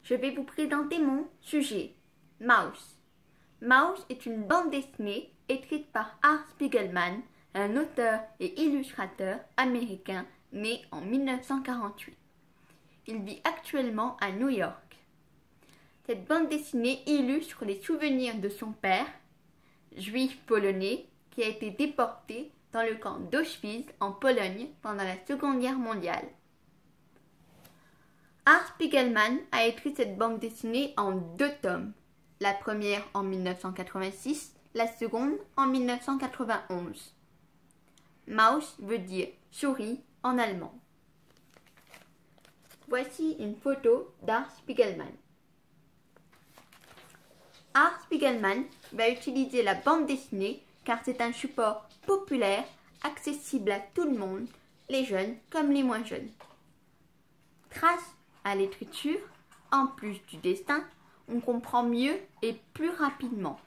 je vais vous présenter mon sujet, Maus. Maus est une bande dessinée écrite par Art Spiegelman, un auteur et illustrateur américain né en 1948. Il vit actuellement à New York. Cette bande dessinée illustre les souvenirs de son père, juif polonais, qui a été déporté dans le camp d'Auschwitz en Pologne pendant la Seconde Guerre mondiale. Art Spiegelman a écrit cette bande dessinée en 2 tomes, la première en 1986, la seconde en 1991. Maus veut dire souris en allemand. Voici une photo d'Art Spiegelman. Art Spiegelman va utiliser la bande dessinée car c'est un support populaire, accessible à tout le monde, les jeunes comme les moins jeunes. Grâce à l'écriture, en plus du dessin, on comprend mieux et plus rapidement.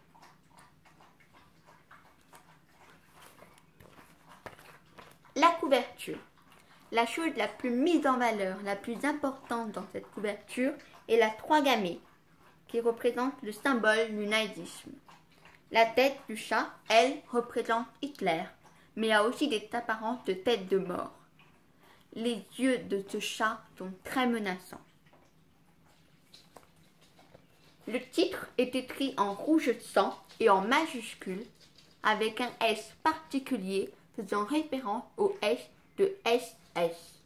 La couverture. La chose la plus mise en valeur, la plus importante dans cette couverture est la croix gammée, qui représente le symbole du nazisme. La tête du chat, elle, représente Hitler, mais a aussi des apparences de tête de mort. Les yeux de ce chat sont très menaçants. Le titre est écrit en rouge sang et en majuscule, avec un S particulier faisant référence au S de SS.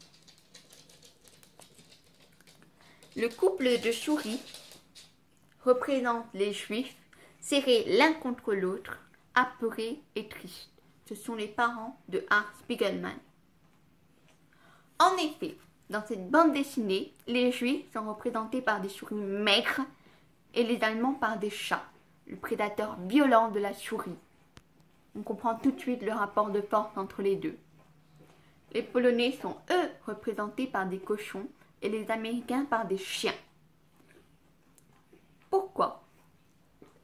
Le couple de souris représente les juifs serrés l'un contre l'autre, apeurés et tristes. Ce sont les parents de Art Spiegelman. En effet, dans cette bande dessinée, les juifs sont représentés par des souris maigres et les Allemands par des chats, le prédateur violent de la souris. On comprend tout de suite le rapport de force entre les deux. Les Polonais sont, eux, représentés par des cochons et les Américains par des chiens. Pourquoi?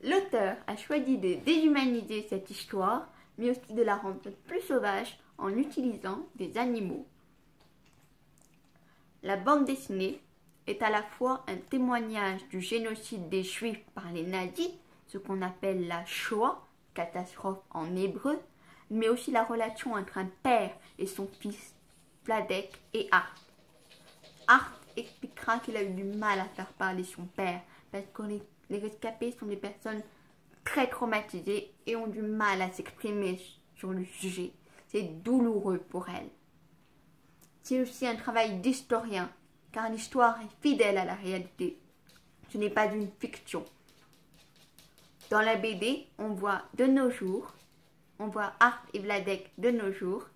L'auteur a choisi de déshumaniser cette histoire, mais aussi de la rendre plus sauvage en utilisant des animaux. La bande dessinée est à la fois un témoignage du génocide des Juifs par les nazis, ce qu'on appelle la Shoah, catastrophe en hébreu, mais aussi la relation entre un père et son fils, Vladek et Art. Art expliquera qu'il a eu du mal à faire parler son père, parce que les rescapés sont des personnes très traumatisées et ont du mal à s'exprimer sur le sujet. C'est douloureux pour elles. C'est aussi un travail d'historien, car l'histoire est fidèle à la réalité. Ce n'est pas une fiction. Dans la BD, on voit de nos jours, on voit Art et Vladek de nos jours,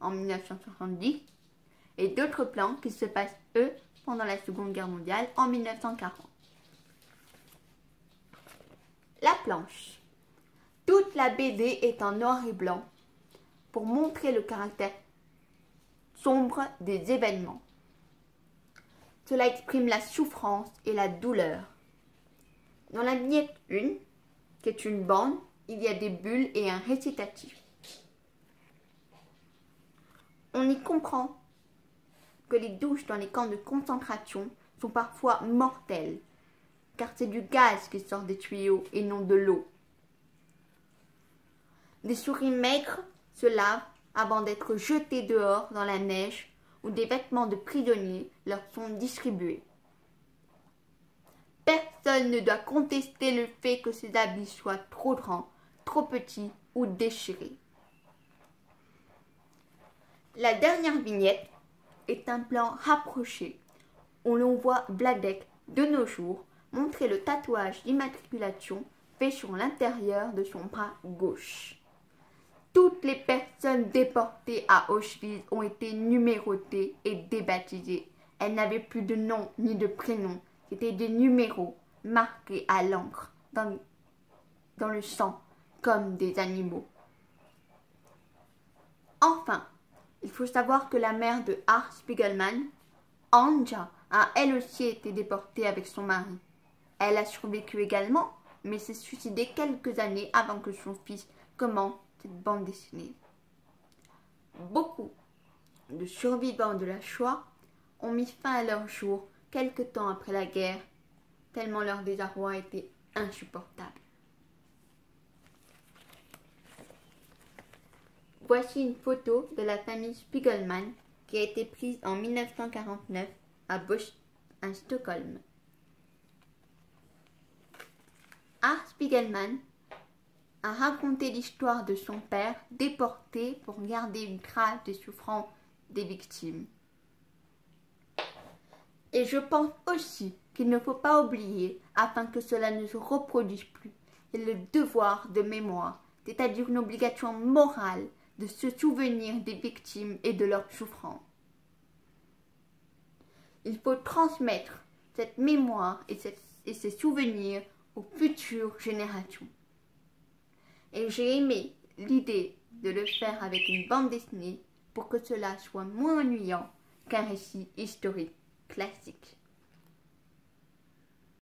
en 1970, et d'autres plans qui se passent, eux, pendant la Seconde Guerre mondiale, en 1940. La planche. Toute la BD est en noir et blanc pour montrer le caractère sombre des événements. Cela exprime la souffrance et la douleur. Dans la vignette 1, qui est une bande, il y a des bulles et un récitatif. On y comprend que les douches dans les camps de concentration sont parfois mortelles, car c'est du gaz qui sort des tuyaux et non de l'eau. Des souris maigres se lavent avant d'être jetées dehors dans la neige où des vêtements de prisonniers leur sont distribués. Personne ne doit contester le fait que ces habits soient trop grands, trop petits ou déchirés. La dernière vignette est un plan rapproché où l'on voit Vladek de nos jours montrer le tatouage d'immatriculation fait sur l'intérieur de son bras gauche. Toutes les personnes déportées à Auschwitz ont été numérotées et débaptisées. Elles n'avaient plus de nom ni de prénom. C'était des numéros marqués à l'encre dans le sang comme des animaux. Enfin, il faut savoir que la mère de Art Spiegelman, Anja, a elle aussi été déportée avec son mari. Elle a survécu également, mais s'est suicidée quelques années avant que son fils commence cette bande dessinée. Beaucoup de survivants de la Shoah ont mis fin à leur jour quelque temps après la guerre tellement leur désarroi était insupportable. Voici une photo de la famille Spiegelman qui a été prise en 1949 à Stockholm. Art Spiegelman a raconté l'histoire de son père déporté pour garder une trace des souffrances des victimes. Et je pense aussi qu'il ne faut pas oublier, afin que cela ne se reproduise plus, le devoir de mémoire, c'est-à-dire une obligation morale de se souvenir des victimes et de leurs souffrances. Il faut transmettre cette mémoire et ces souvenirs aux futures générations. Et j'ai aimé l'idée de le faire avec une bande dessinée pour que cela soit moins ennuyant qu'un récit historique classique.